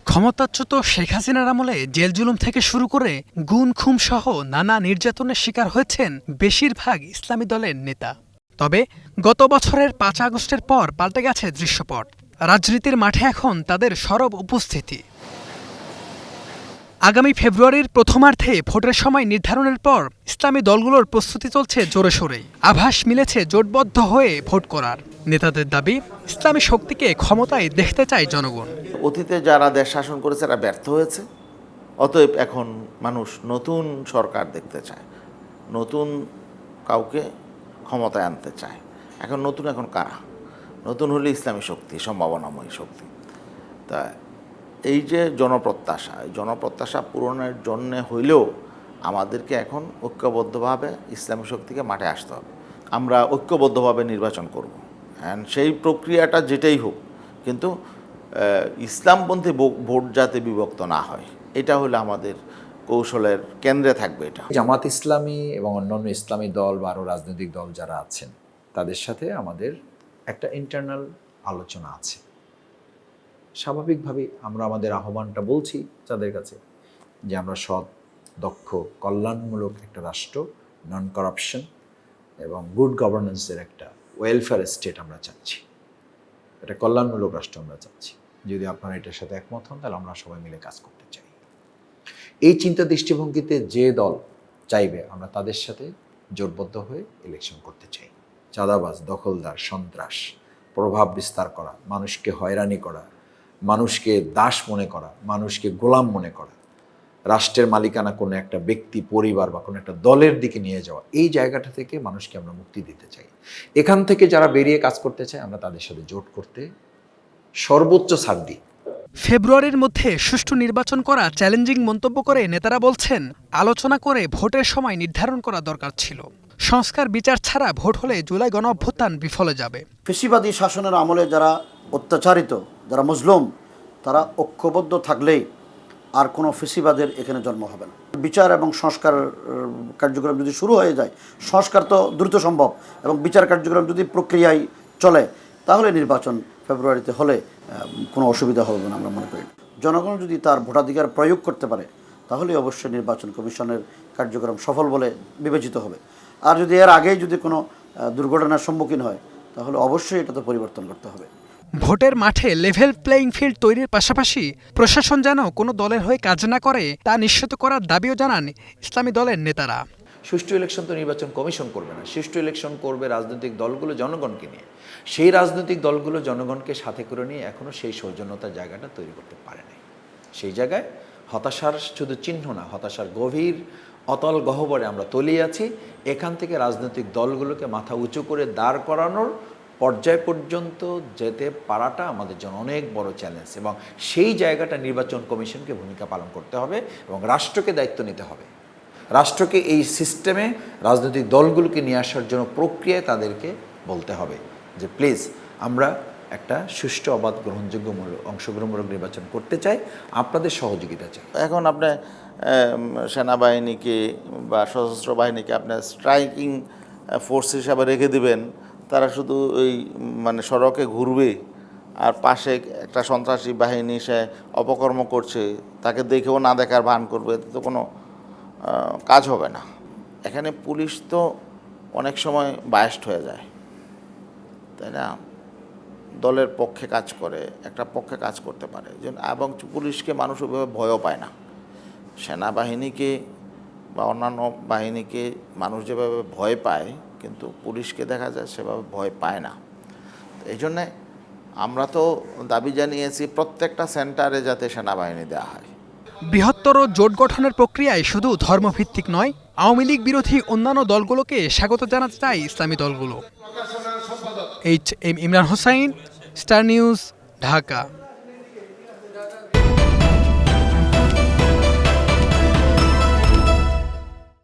ক্ষমতাচ্যুত শেখ হাসিনার আমলে জেল জুলুম থেকে শুরু করে গুম খুম সহ নানা নির্যাতনের শিকার হয়েছেন বেশিরভাগ ইসলামী দলের নেতা। তবে গত বছরের ৫ আগস্টের পর পাল্টে গেছে দৃশ্যপট। রাজনীতির মাঠে এখন তাদের সরব উপস্থিতি। আগামী ফেব্রুয়ারির প্রথমার্ধে ভোটের সময় নির্ধারণের পর ইসলামী দলগুলোর প্রস্তুতি চলছে জোরে সোরে। আভাস মিলেছে জোটবদ্ধ হয়ে ভোট করার। নেতাদের দাবি, ইসলামী শক্তিকে ক্ষমতায় দেখতে চায় জনগণ। অতীতে যারা দেশ শাসন করেছে তারা ব্যর্থ হয়েছে, অতএব এখন মানুষ নতুন সরকার দেখতে চায়, নতুন কাউকে ক্ষমতায় আনতে চায়। এখন কারা? নতুন হলে ইসলামী শক্তি, সম্ভাবনাময়ী শক্তি। তা এই যে জনপ্রত্যাশা পূরণের জন্য হইলেও আমাদেরকে এখন ঐক্যবদ্ধভাবে ইসলামী শক্তিকে মাঠে আসতে হবে। আমরা ঐক্যবদ্ধভাবে নির্বাচন করব, অ্যান্ড সেই প্রক্রিয়াটা যেটাই হোক, কিন্তু ইসলামপন্থী ভোট যাতে বিভক্ত না হয়, এটা হলো আমাদের কৌশলের কেন্দ্রে থাকবে। এটা জামাত ইসলামী এবং অন্যান্য ইসলামী দল বা আরও রাজনৈতিক দল যারা আছেন তাদের সাথে আমাদের একটা ইন্টারনাল আলোচনা আছে। স্বাভাবিকভাবেই আমরা আমাদের আহ্বানটা বলছি তাদের কাছে যে আমরা সৎ, দক্ষ, কল্যাণমূলক একটা রাষ্ট্র, নন কারাপশন এবং গুড গভর্নেন্সের একটা ওয়েলফেয়ার স্টেট আমরা চাচ্ছি, একটা কল্যাণমূলক রাষ্ট্র আমরা চাচ্ছি। যদি আপনারা এটার সাথে একমত হন তাহলে আমরা সবাই মিলে কাজ করতে চাই। এই চিন্তা দৃষ্টিভঙ্গিতে যে দল চাইবে আমরা তাদের সাথে জোটবদ্ধ হয়ে ইলেকশন করতে চাই। চাঁদাবাজ, দখলদার, সন্ত্রাস, প্রভাব বিস্তার করা, মানুষকে হয়রানি করা, মানুষকে দাস মনে করা, মানুষকে গোলাম মনে করা, রাষ্ট্রের মালিকানা কোনো একটা ব্যক্তি, পরিবার বা কোনো একটা দলের দিকে নিয়ে যাওয়া, এই জায়গাটা থেকে মানুষকে আমরা মুক্তি দিতে চাই। এখান থেকে যারা বেরিয়ে কাজ করতে চায় আমরা তাদের সাথে জোট করতে সর্বোচ্চ ছাড় দিই। ফেব্রুয়ারির মধ্যে সুষ্ঠু নির্বাচন করা চ্যালেঞ্জিং মন্তব্য করে নেতারা বলছেন, আলোচনা করে ভোটের সময় নির্ধারণ করা দরকার ছিল। সংস্কার বিচার ছাড়া ভোট হলে জুলাই গণঅভ্যুত্থান বিফলে যাবে। ফ্যাসিবাদী শাসনের আমলে যারা অত্যাচারিত, যারা মজলুম, তারা ঐক্যবদ্ধ থাকলেই আর কোনো ফ্যাসিবাদের এখানে জন্ম হবে না। বিচার এবং সংস্কার কার্যক্রম যদি শুরু হয়ে যায়, সংস্কার তো দ্রুত সম্ভব, এবং বিচার কার্যক্রম যদি প্রক্রিয়ায় চলে, তাহলে নির্বাচন ফেব্রুয়ারিতে হলে কোনো অসুবিধা হবে না আমরা মনে করি। জনগণ যদি তার ভোটাধিকার প্রয়োগ করতে পারে তাহলে অবশ্যই নির্বাচন কমিশনের কার্যক্রম সফল বলে বিবেচিত হবে। আর যদি এর আগেই যদি কোনো দুর্ঘটনার সম্মুখীন হয় তাহলে অবশ্যই এটা তো পরিবর্তন করতে হবে। ভোটের মাঠে লেভেল প্লেইং ফিল্ড তৈরির পাশাপাশি প্রশাসন যেন কোনো দলের হয়ে কাজ না করে তা নিশ্চিত করার দাবিও জানান ইসলামী দলের নেতারা। সুষ্ঠু ইলেকশন তো নির্বাচন কমিশন করবে না, সুষ্ঠু ইলেকশন করবে রাজনৈতিক দলগুলো জনগণকে নিয়ে। সেই রাজনৈতিক দলগুলো জনগণকে সাথে করে নিয়ে এখনও সেই সৌজন্যতার জায়গাটা তৈরি করতে পারে নাই। সেই জায়গায় হতাশার শুধু চিহ্ন না, হতাশার গভীর অতল গহ্বরে আমরা তলিয়ে আছি। এখান থেকে রাজনৈতিক দলগুলোকে মাথা উঁচু করে দাঁড় করানোর পর্যায় পর্যন্ত যেতে পারাটা আমাদের জন্য অনেক বড় চ্যালেঞ্জ, এবং সেই জায়গাটা নির্বাচন কমিশনকে ভূমিকা পালন করতে হবে এবং রাষ্ট্রকে দায়িত্ব নিতে হবে। রাষ্ট্রকে এই সিস্টেমে রাজনৈতিক দলগুলোকে নিয়ে আসার জন্য প্রক্রিয়ায় তাদেরকে বলতে হবে যে প্লিজ আমরা একটা সুষ্ঠু, অবাধ, গ্রহণযোগ্য অংশগ্রহণমূলক নির্বাচন করতে চাই, আপনাদের সহযোগিতা চাই। এখন আপনি সেনাবাহিনীকে বা সশস্ত্র বাহিনীকে আপনার স্ট্রাইকিং ফোর্স হিসাবে রেখে দিবেন, তারা শুধু ওই সড়কে ঘুরবে আর পাশে একটা সন্ত্রাসী বাহিনী সে অপকর্ম করছে তাকে দেখেও না দেখার ভান করবে, তো কোনো কাজ হবে না। এখানে পুলিশ তো অনেক সময় বায়াসড হয়ে যায়, তাই না? দলের পক্ষে কাজ করে, একটা পক্ষে কাজ করতে পারে, এবং পুলিশকে মানুষ ওইভাবে ভয়ও পায় না। সেনাবাহিনীকে বা অন্যান্য বাহিনীকে মানুষ যেভাবে ভয় পায়, কিন্তু পুলিশকে দেখা যায় সেভাবে ভয় পায় না। এই জন্যে আমরা তো দাবি জানিয়েছি প্রত্যেকটা সেন্টারে যাতে সেনাবাহিনী দেওয়া হয়। বৃহত্তর জোট গঠনের প্রক্রিয়ায় শুধু ধর্মভিত্তিক নয়, আওয়ামী লীগ বিরোধী অন্যান্য দলগুলোকে স্বাগত জানাতে চায় ইসলামী দলগুলো। HM Imran Hossain, star news, Dhaka.